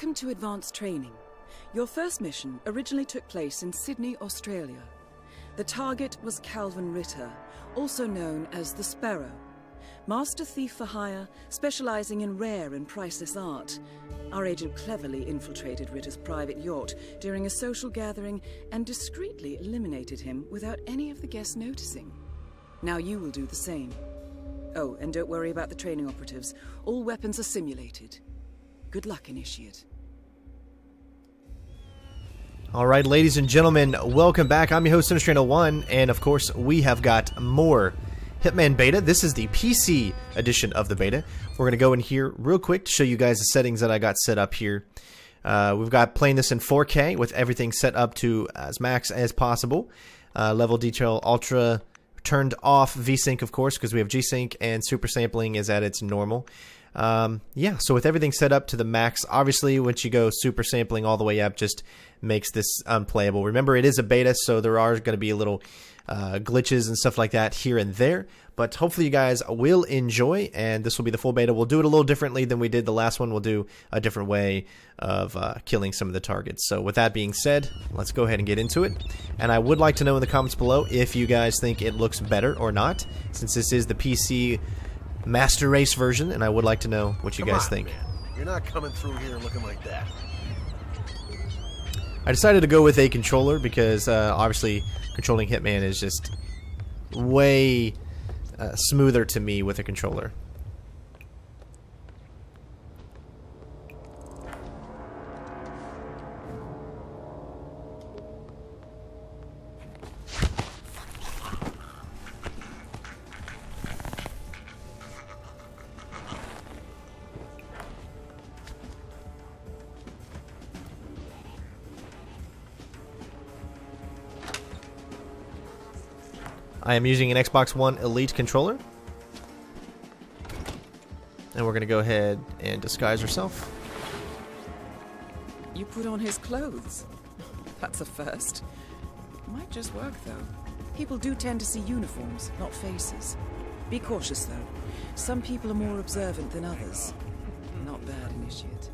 Welcome to advanced training. Your first mission originally took place in Sydney, Australia. The target was Calvin Ritter, also known as the Sparrow. Master thief for hire, specializing in rare and priceless art. Our agent cleverly infiltrated Ritter's private yacht during a social gathering and discreetly eliminated him without any of the guests noticing. Now you will do the same. Oh, and don't worry about the training operatives. All weapons are simulated. Good luck, Initiate. All right, ladies and gentlemen, welcome back. I'm your host, CenterStrain01, and of course, we have got more Hitman beta. This is the PC edition of the beta. We're going to go in here real quick to show you guys the settings that I got set up here. We've got playing this in 4K with everything set up to as max as possible. Level detail ultra turned off, VSync of course, because we have G-Sync, and super sampling is at its normal. Yeah, so with everything set up to the max, obviously once you go super sampling all the way up, just makes this unplayable. Remember, it is a beta, so there are going to be a little glitches and stuff like that here and there, but hopefully you guys will enjoy, and this will be the full beta. We'll do it a little differently than we did the last one. We'll do a different way of killing some of the targets. So with that being said, let's go ahead and get into it, and I would like to know in the comments below if you guys think it looks better or not, since this is the PC Master Race version, and I would like to know what you guys think. Man. You're not coming through here looking like that. I decided to go with a controller because obviously controlling Hitman is just way smoother to me with a controller. I am using an Xbox One Elite controller. And we're going to go ahead and disguise ourselves. You put on his clothes. That's a first. Might just work, though. People do tend to see uniforms, not faces. Be cautious, though. Some people are more observant than others. Not bad, Initiate.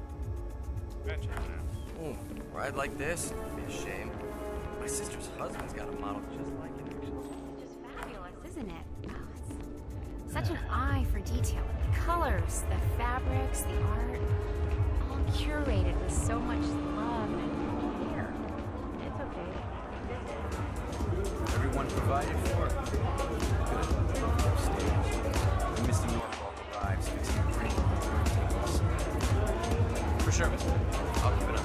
Oh, ride like this? Be a shame. My sister's husband's got a model just like it. Isn't it? Oh, it's such an eye for detail. The colors, the fabrics, the art, all curated with so much love and care. It's okay. Everyone provided for. Good. Upstairs. Mr. Norfolk arrives. Fixing a drink. For sure, mister. I'll keep it up.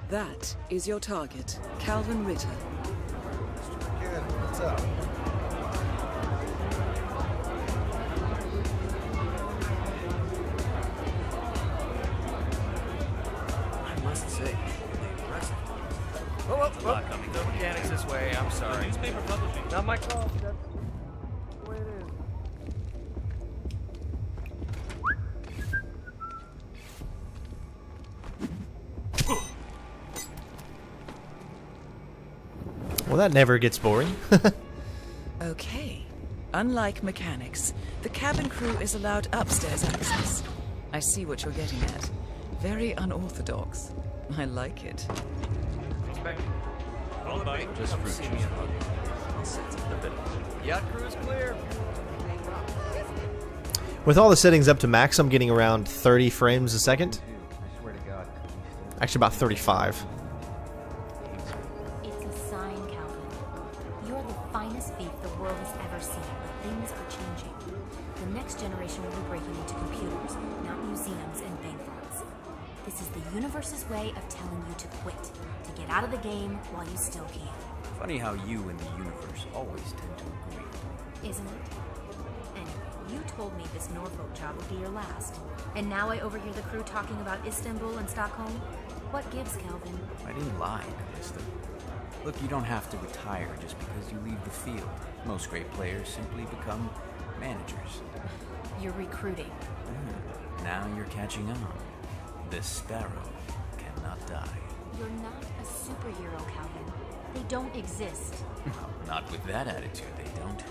That is your target, Calvin Ritter. What's up? I must say, really impressive. Oh, coming. The mechanics this way. I'm sorry. Newspaper publishing. Not my call. That's the way it is. Well, that never gets boring. Okay. Unlike mechanics, the cabin crew is allowed upstairs access. I see what you're getting at. Very unorthodox. I like it. Expect. Hold by. Just fruit juice. I'll set the bit. Yacht crew is clear. With all the settings up to max, I'm getting around 30 frames a second. I swear to God. Actually, about 35. Finest thief the world has ever seen, but things are changing. The next generation will be breaking into computers, not museums and bank vaults. This is the universe's way of telling you to quit, to get out of the game while you still can. Funny how you and the universe always tend to agree. Isn't it? Anyway, you told me this Norfolk job would be your last. And now I overhear the crew talking about Istanbul and Stockholm? What gives, Kelvin? I didn't lie, Calista. Look, you don't have to retire just because you leave the field. Most great players simply become managers. You're recruiting. Now you're catching on. This sparrow cannot die. You're not a superhero, Calvin. They don't exist. Not with that attitude, they don't.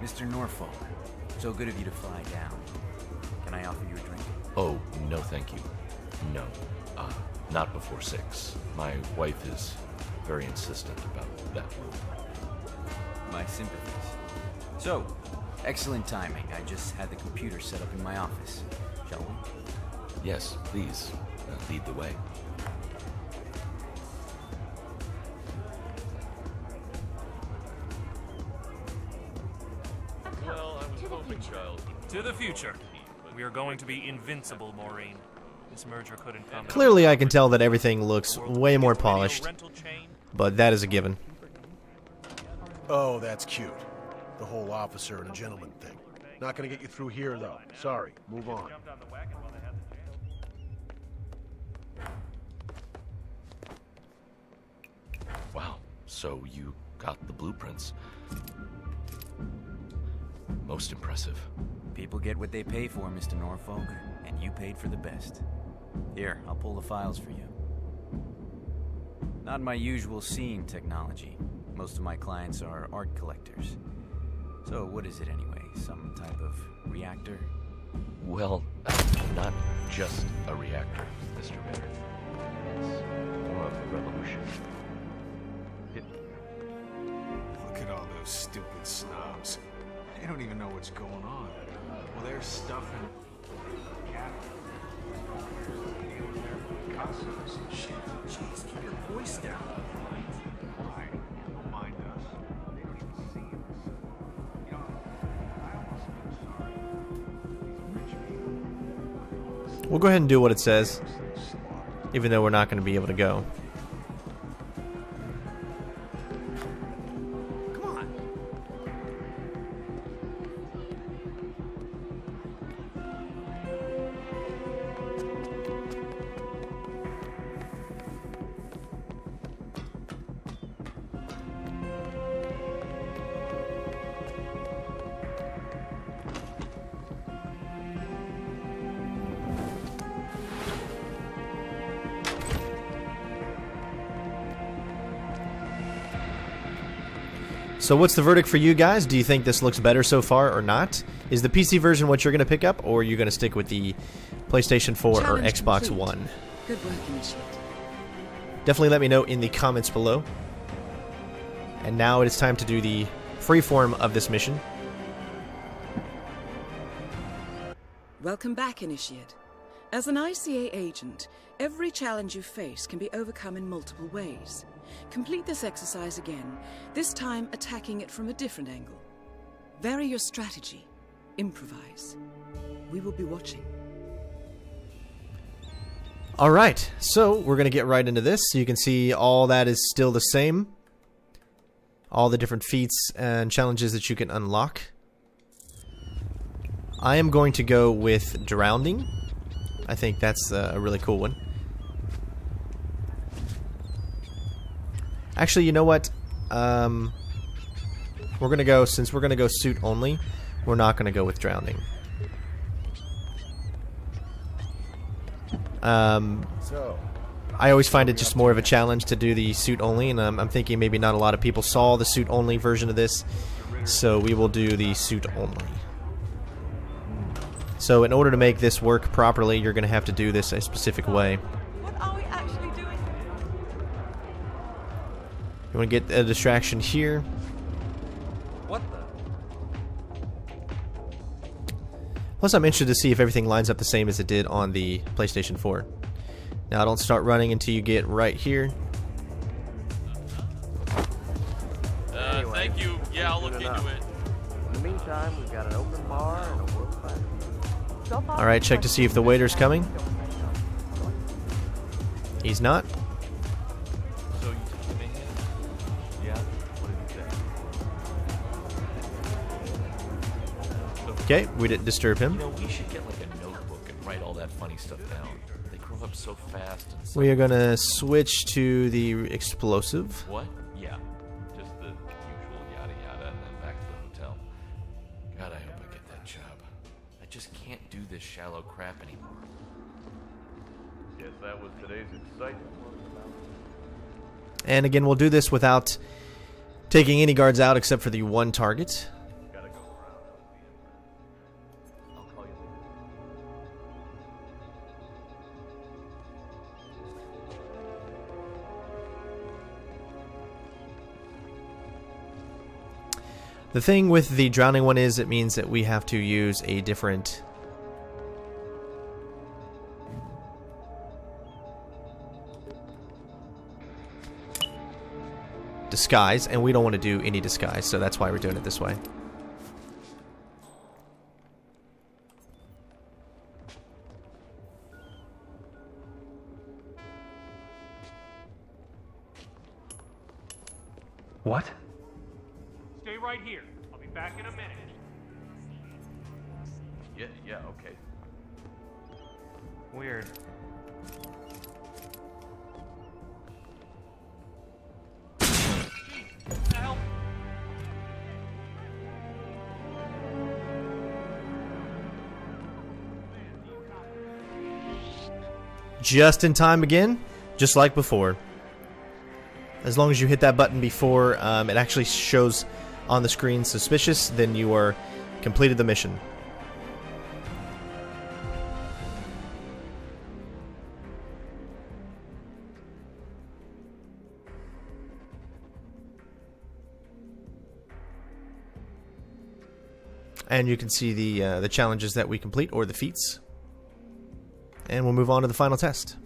Mr. Norfolk, So good of you to fly down. Can I offer you a drink? Oh, no thank you. No. Not before 6. My wife is very insistent about that rule. My sympathies. So, excellent timing. I just had the computer set up in my office. Shall we? Yes, please. Lead the way. Well, I was hoping, child. To the future. We are going to be invincible, Maureen. This merger couldn't come. Clearly, I can tell that everything looks way more polished, but that is a given. Oh, that's cute. The whole officer and a gentleman thing. Not gonna get you through here, though. Sorry. Move on. Wow, so you got the blueprints. Most impressive. People get what they pay for, Mr. Norfolk, and you paid for the best. Here, I'll pull the files for you. Not my usual seeing technology. Most of my clients are art collectors. So what is it anyway? Some type of reactor? Well, not just a reactor, Mr. Bader. It's more of a revolution. Look at all those stupid snobs. They don't even know what's going on. Well, they're stuffing Picasso's and shit. Jeez, keep your voice down. Why? Don't mind us. They don't even see us. You know, I almost feel sorry. These rich people. We'll go ahead and do what it says, even though we're not going to be able to go. So what's the verdict for you guys? Do you think this looks better so far or not? Is the PC version what you're going to pick up, or are you going to stick with the PlayStation 4 Challenge or Xbox complete. One? Good work, Initiate. Definitely let me know in the comments below. And now it is time to do the freeform of this mission. Welcome back, Initiate. As an ICA agent, every challenge you face can be overcome in multiple ways. Complete this exercise again, this time attacking it from a different angle. Vary your strategy. Improvise. We will be watching. Alright, so we're going to get right into this. So you can see all that is still the same. All the different feats and challenges that you can unlock. I am going to go with Drowning. I think that's a really cool one. Actually, you know what? We're gonna go, since we're gonna go suit only, we're not gonna go with Drowning. I always find it just more of a challenge to do the suit only, and I'm thinking maybe not a lot of people saw the suit only version of this, so we will do the suit only. So in order to make this work properly, you're gonna have to do this a specific way. What are we actually doing? You want to get a distraction here. What the? Plus, I'm interested to see if everything lines up the same as it did on the PlayStation 4. Now, don't start running until you get right here. Anyway, thank you. Yeah, I'll look into it. In the meantime, we've got an open bar and a world class. Alright, check to see if the waiter's coming. He's not. So you took him in? Yeah? What did he say? Okay, we didn't disturb him. You know, we should get like a notebook and write all that funny stuff down. They grow up so fast and so... We are gonna switch to the explosive. What? Yeah. Just the usual yada yada and then back to the hotel. God, I hope I get that job. I just can't do this shallow crap anymore. Guess that was today's excitement. And again, we'll do this without taking any guards out except for the one target. Gotta go around. The thing with the drowning one is it means that we have to use a different disguise, and we don't want to do any disguise, so that's why we're doing it this way. What? Stay right here. I'll be back in a minute. Yeah, okay. Weird. Help! Just in time again, just like before. As long as you hit that button before it actually shows on the screen suspicious, then you are completed the mission. And you can see the challenges that we complete, or the feats. And we'll move on to the final test.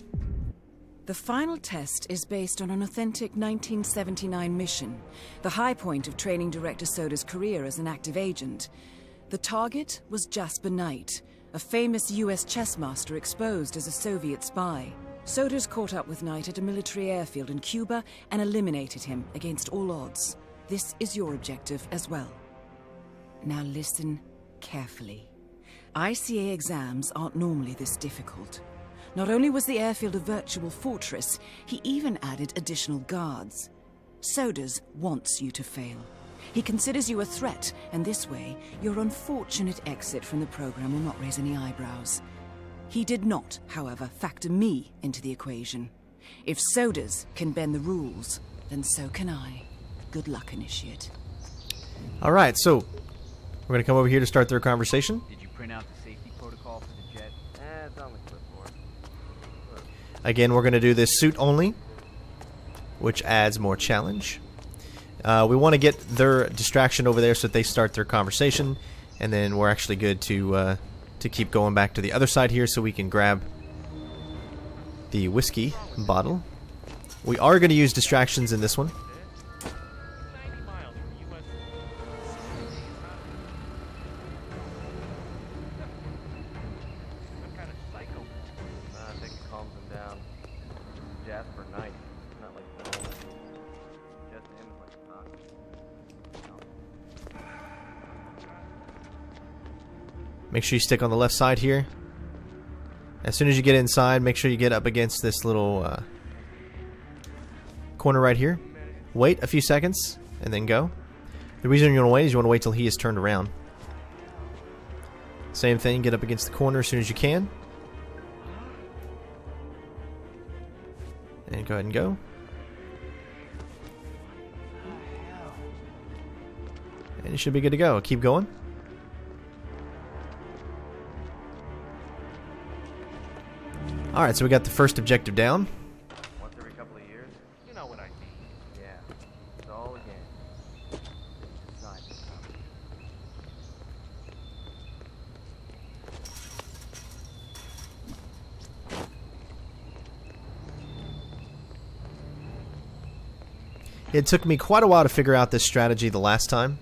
The final test is based on an authentic 1979 mission, the high point of training director Soda's career as an active agent. The target was Jasper Knight, a famous US chess master exposed as a Soviet spy. Soda's caught up with Knight at a military airfield in Cuba and eliminated him against all odds. This is your objective as well. Now listen carefully. ICA exams aren't normally this difficult. Not only was the airfield a virtual fortress, he even added additional guards. Sodas wants you to fail. He considers you a threat, and this way, your unfortunate exit from the program will not raise any eyebrows. He did not, however, factor me into the equation. If Sodas can bend the rules, then so can I. Good luck, Initiate. Alright, so we're going to come over here to start their conversation. Did you print out the safety protocol for the jet? It's on the clipboard. Again, we're going to do this suit only, which adds more challenge. We want to get their distraction over there so that they start their conversation, and then we're actually good to keep going back to the other side here so we can grab the whiskey bottle. We are going to use distractions in this one. I think it calms him down. Jasper Knight, not like the normal. Just him is like a knock. Make sure you stick on the left side here. As soon as you get inside, make sure you get up against this little corner right here. Wait a few seconds, and then go. The reason you want to wait is you want to wait till he is turned around. Same thing, get up against the corner as soon as you can. And go ahead and go. And you should be good to go. Keep going. Alright, so we got the first objective down. Once every couple of years? You know what I mean. Yeah. It's all again. Decide to come. It took me quite a while to figure out this strategy the last time.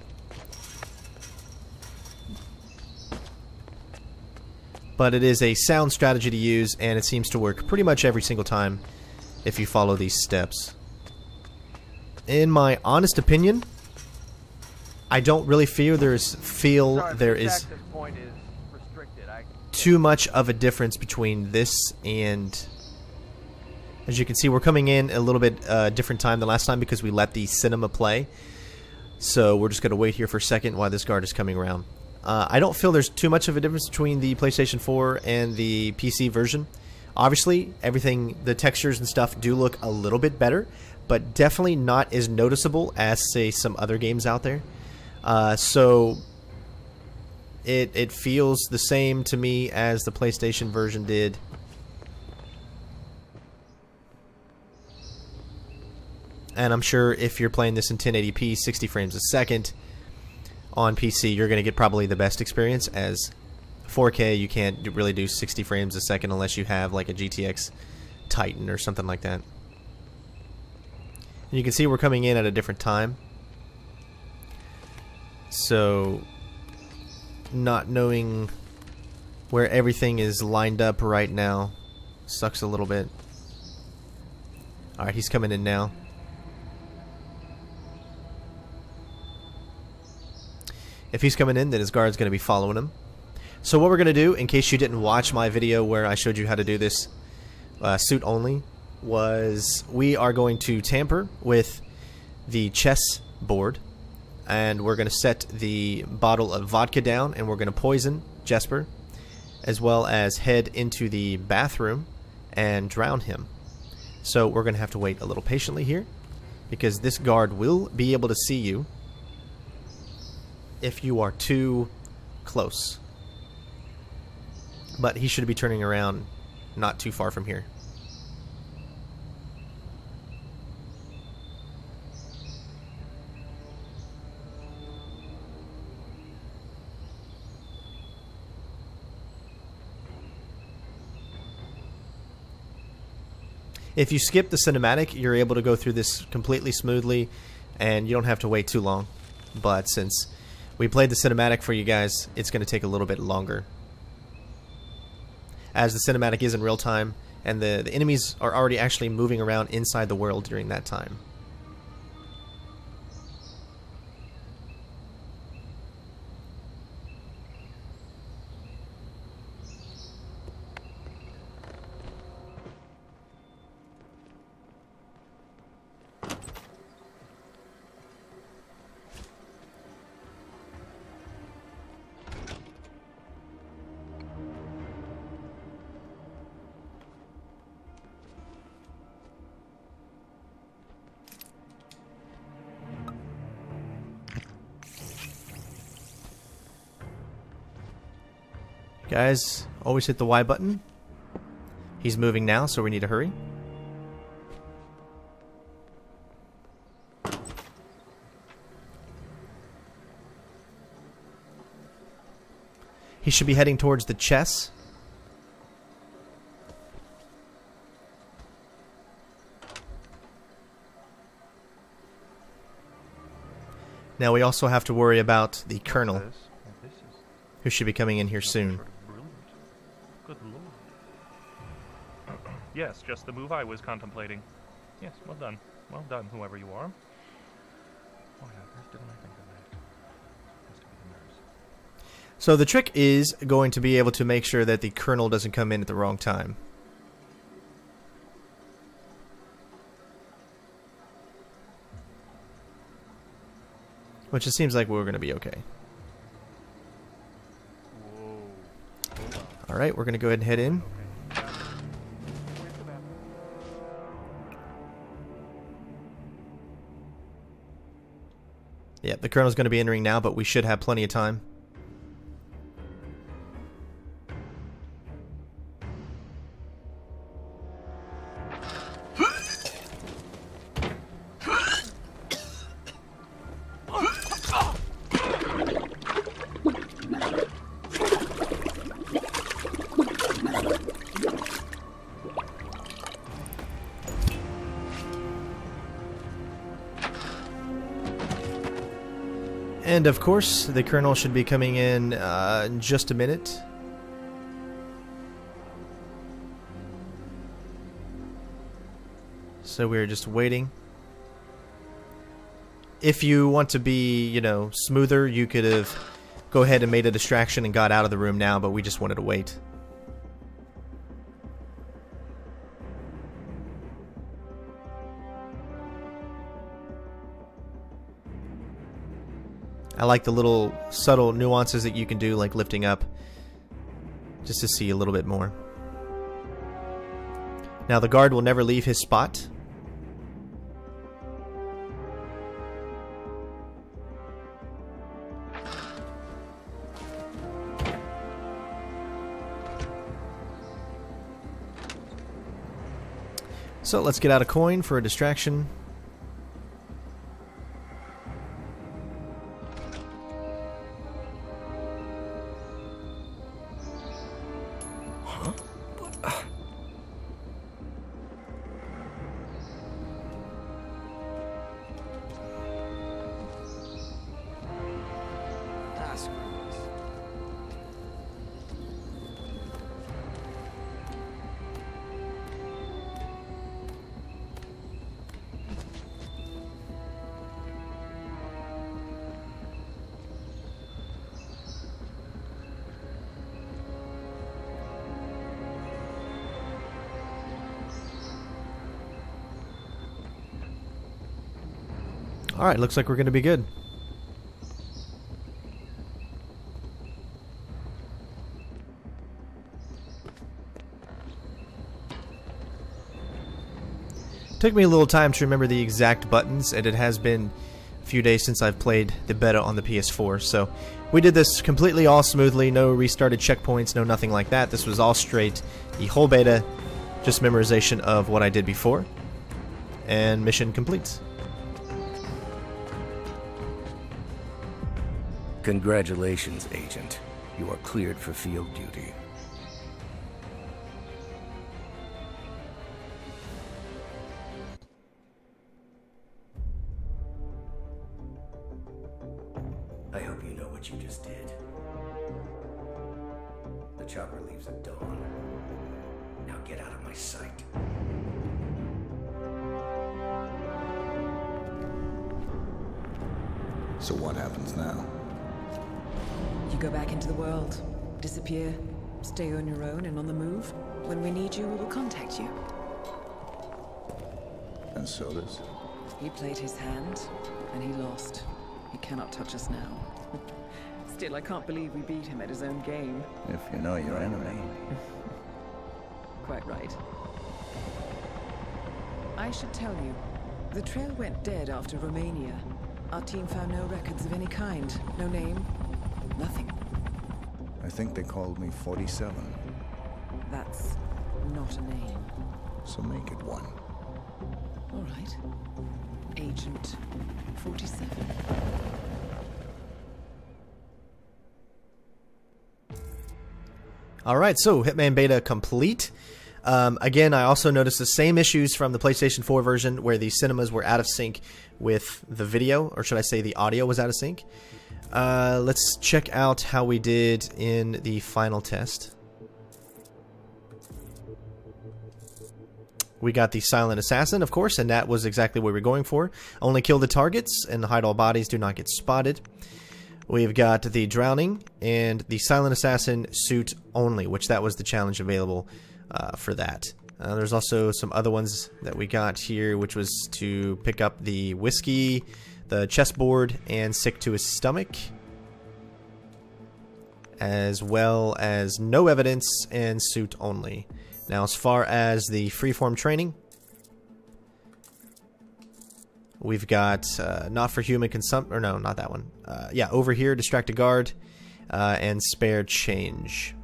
But it is a sound strategy to use, and it seems to work pretty much every single time if you follow these steps. In my honest opinion, I don't really feel there is too much of a difference between this and... As you can see, we're coming in a little bit different time than last time because we let the cinema play. So we're just going to wait here for a second while this guard is coming around. I don't feel there's too much of a difference between the PlayStation 4 and the PC version. Obviously, everything, the textures and stuff do look a little bit better, but definitely not as noticeable as, say, some other games out there. So it feels the same to me as the PlayStation version did. And I'm sure if you're playing this in 1080p, 60 frames a second, on PC, you're going to get probably the best experience, as 4K you can't really do 60 frames a second unless you have like a GTX Titan or something like that. And you can see we're coming in at a different time. So, not knowing where everything is lined up right now sucks a little bit. Alright, he's coming in now. If he's coming in, then his guard's going to be following him. So what we're going to do, in case you didn't watch my video where I showed you how to do this suit only, was we are going to tamper with the chess board, and we're going to set the bottle of vodka down, and we're going to poison Jesper, as well as head into the bathroom and drown him. So we're going to have to wait a little patiently here, because this guard will be able to see you if you are too close. But he should be turning around not too far from here. If you skip the cinematic, you're able to go through this completely smoothly, and you don't have to wait too long. But since we played the cinematic for you guys, it's going to take a little bit longer, as the cinematic is in real time, and the enemies are already actually moving around inside the world during that time. Guys, always hit the Y button. He's moving now, so we need to hurry. He should be heading towards the chess. Now we also have to worry about the Colonel, who should be coming in here soon. Good lord. Yes, just the move I was contemplating. Yes, well done. Well done, whoever you are. Why on earth didn't I think of that? Has to be the nurse. So the trick is going to be able to make sure that the Colonel doesn't come in at the wrong time. Which it seems like we're going to be okay. Alright, we're going to go ahead and head in. Yeah, the Colonel's going to be entering now, but we should have plenty of time. And of course, the Colonel should be coming in just a minute. So we're just waiting. If you want to be, you know, smoother, you could have go ahead and made a distraction and got out of the room now, but we just wanted to wait. I like the little subtle nuances that you can do, like lifting up, just to see a little bit more. Now the guard will never leave his spot. So let's get out a coin for a distraction. Alright, looks like we're going to be good. Took me a little time to remember the exact buttons, and it has been a few days since I've played the beta on the PS4, so we did this completely all smoothly, no restarted checkpoints, no nothing like that. This was all straight, the whole beta, just memorization of what I did before, and mission complete. Congratulations, Agent. You are cleared for field duty. I hope you know what you just did. The chopper leaves at dawn. Now get out of my sight. So what happens now? You go back into the world, disappear, stay on your own and on the move. When we need you, we will contact you. And so does. He played his hand, and he lost. He cannot touch us now. Still, I can't believe we beat him at his own game. If you know your enemy. Quite right. I should tell you, the trail went dead after Romania. Our team found no records of any kind. No name. Nothing. I think they called me 47. That's not a name. So make it one. All right. Agent 47. Alright, so Hitman Beta complete. Again, I also noticed the same issues from the PlayStation 4 version where the cinemas were out of sync with the video, or should I say the audio was out of sync. Let's check out how we did in the final test. We got the Silent Assassin, of course, and that was exactly what we were going for. Only kill the targets and hide all bodies, do not get spotted. We've got the Drowning and the Silent Assassin suit only, which that was the challenge available for that. There's also some other ones that we got here, which was to pick up the whiskey, the chessboard, and sick to his stomach, as well as no evidence and suit only. Now, as far as the freeform training, we've got not for human consumption, or no, not that one. Yeah, over here, distract a guard and spare change.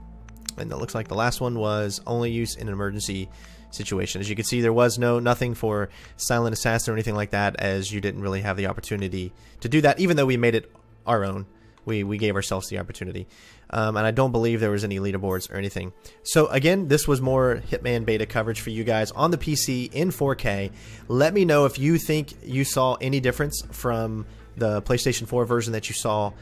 And it looks like the last one was only use in an emergency situation. As you can see, there was nothing for Silent Assassin or anything like that, as you didn't really have the opportunity to do that, even though we made it our own. We gave ourselves the opportunity. And I don't believe there was any leaderboards or anything. So again, this was more Hitman Beta coverage for you guys on the PC in 4K. Let me know if you think you saw any difference from the PlayStation 4 version that you saw,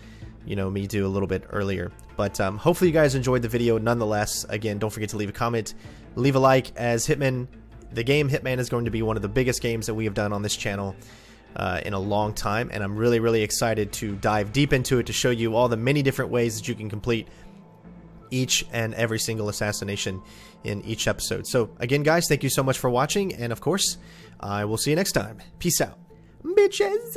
you know, me do a little bit earlier. But hopefully you guys enjoyed the video nonetheless. Again, don't forget to leave a comment, leave a like, as Hitman, the game Hitman is going to be one of the biggest games that we have done on this channel in a long time, and I'm really, really excited to dive deep into it to show you all the many different ways that you can complete each and every single assassination in each episode. So again, guys, thank you so much for watching, and of course, I will see you next time. Peace out, bitches!